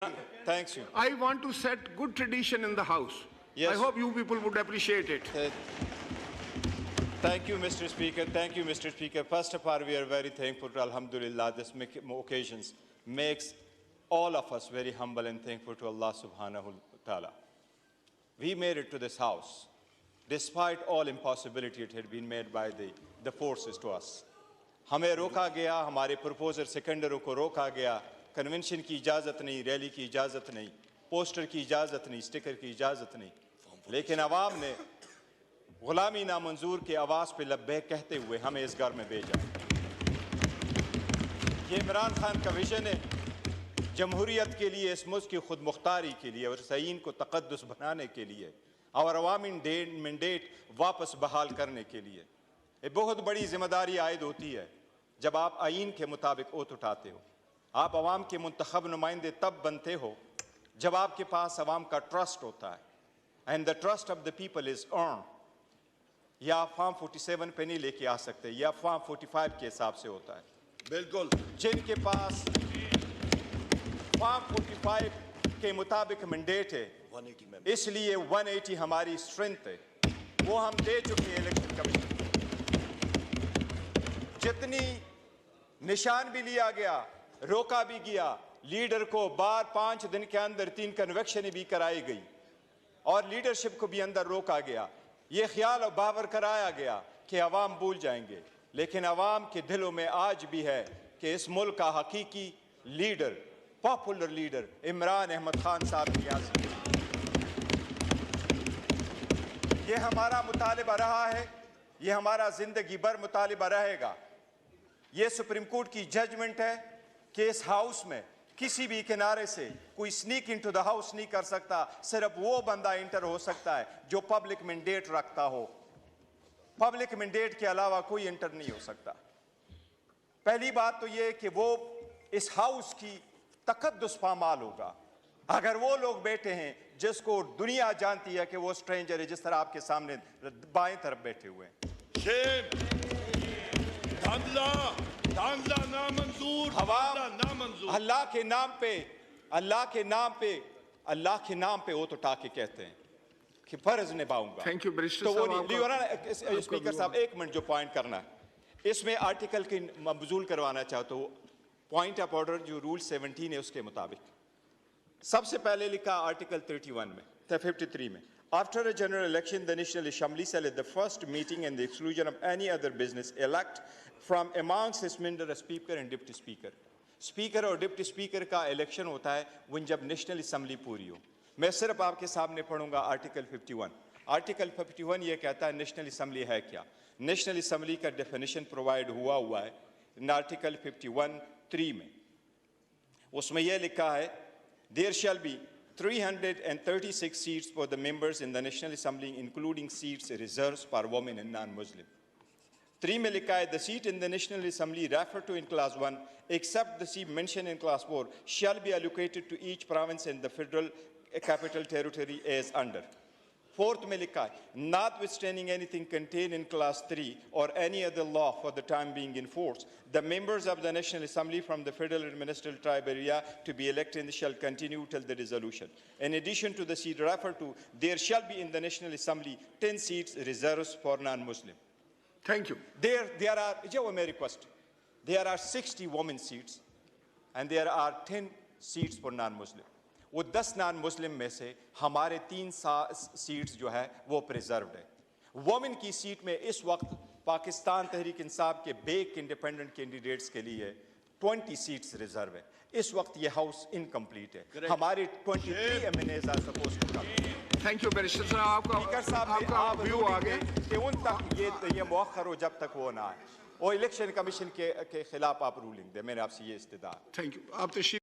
Thanks you. I want to set good tradition in the house. Yes. I hope you people would appreciate it. Thank you, Mr. Speaker. Thank you, Mr. Speaker. First of all, we are very thankful to Alhamdulillah. This occasions makes all of us very humble and thankful to Allah subhanahu wa ta'ala. We made it to this house. Despite all impossibility it had been made by the forces to us. हमें रोका गया, हमारे proposer सेकेंडरों को रोका गया, convention की इजाज़त नहीं, रैली की इजाज़त नहीं, पोस्टर की इजाज़त नहीं, स्टिकर की इजाज़त नहीं, लेकिन आवाम ने गुलामी नामंजूर के आवाज़ पे लब्बैक कहते हुए हमें इस घर में भेजा। ये इमरान खान का विजन है जमहूरियत के लिए, इस मुल्क की खुद मुख्तारी के लिए और सईन को तक़द्दुस बनाने के लिए और अवामी मैंडेट वापस बहाल करने के लिए। ये बहुत बड़ी जिम्मेदारी आयद होती है जब आप आईन के मुताबिक ओत उठाते हो। आप अवाम के मुंतखब नुमाइंदे तब बनते हो जब आपके पास अवाम का ट्रस्ट होता है, and the trust of the people is earn. या आप फॉर्म 47 पे नहीं लेके आ सकते, या फॉर्म 45 के हिसाब से होता है। बिल्कुल, जिनके पास फॉर्म 45 के मुताबिक मैंडेट है, 180 इसलिए 180 हमारी स्ट्रेंथ है, वो हम दे चुके हैं इलेक्शन कमीशन। जितनी निशान भी लिया गया, रोका भी गया, लीडर को बार 5 दिन के अंदर 3 कन्वेक्शन भी कराई गई और लीडरशिप को भी अंदर रोका गया। ये ख्याल और बावर कराया गया कि अवाम भूल जाएंगे, लेकिन अवाम के दिलों में आज भी है कि इस मुल्क का हकीकी leader, popular leader Imran Ahmed Khan साहब की आज़म। ये हमारा मुतालिबा रहा है, ये हमारा जिंदगी भर मुतालिबा रहेगा। ये सुप्रीम कोर्ट की जजमेंट है कि इस हाउस में किसी भी किनारे से कोई स्नीक इनटू द हाउस नहीं कर सकता, सिर्फ वो बंदा इंटर हो सकता है जो पब्लिक मैंडेट रखता हो। पब्लिक मैंडेट के अलावा कोई इंटर नहीं हो सकता। पहली बात तो ये कि वो इस हाउस की तकद्दुस पामाल होगा अगर वो लोग बैठे हैं जिसको दुनिया जानती है कि वो स्ट्रेंजर है, जिस तरह आपके सामने बाएं तरफ बैठे हुए हैं। नामंजूर, अल्लाह के नाम पे वो तो टाके कहते हैं कि फर्ज निभाऊंगा। थैंक यू बैरिस्टर तो साहब। स्पीकर साहब एक मिनट जो पॉइंट करना है, इसमें आर्टिकल की मबजूल करवाना चाहता हूँ। पॉइंट ऑफ ऑर्डर जो रूल 17 है उसके मुताबिक सबसे पहले लिखा आर्टिकल 31 में 53 में, after a general election the national assembly shall at the first meeting and the exclusion of any other business elect from amongst its members a speaker and deputy speaker। Speaker और deputy speaker का election होता है when जब national assembly पूरी हो। मैं सिर्फ आपके सामने पढ़ूंगा आर्टिकल 51। आर्टिकल 51 ये कहता है नेशनल असम्बली है क्या। नेशनल असम्बली का डेफिनेशन प्रोवाइड हुआ है इन आर्टिकल 51(3) में। उसमें यह लिखा है there shall be 336 seats for the members in the National Assembly including seats reserved for women and non-Muslim। 3 में लिखा है the seat in the National Assembly referred to in class 1 except the seat mentioned in class 4 shall be allocated to each province in the federal capital territory as under। 4th में लिखा है notwithstanding anything contained in class 3 or any other law for the time being in force, the members of the National Assembly from the federal administrative tribe area to be elected shall continue till the dissolution। In addition to the seat referred to, there shall be in the National Assembly 10 seats reserved for non-Muslim। Thank you. There are, जो मेरी request, there are 60 women seats and there are 10 seats for non-Muslim। वो 10 non-Muslim में से हमारे 3 seats जो है वो preserved है। वोमेन की सीट में इस वक्त पाकिस्तान तहरीक इंसाफ के बेक इंडिपेंडेंट कैंडिडेट्स के लिए 20 सीट्स रिजर्व है। इस वक्त ये हाउस इनकम्प्लीट है। हमारे 23 MNAs are supposed to come. Thank you barrister साहब। स्पीकर साहब आप व्यू आ गए कि उन तक ये मौखर हो जब तक वो ना आए और इलेक्शन कमीशन के खिलाफ आप रूलिंग दे। मैंने आपसे ये इस्तदा। Thank you. आप तशरीफ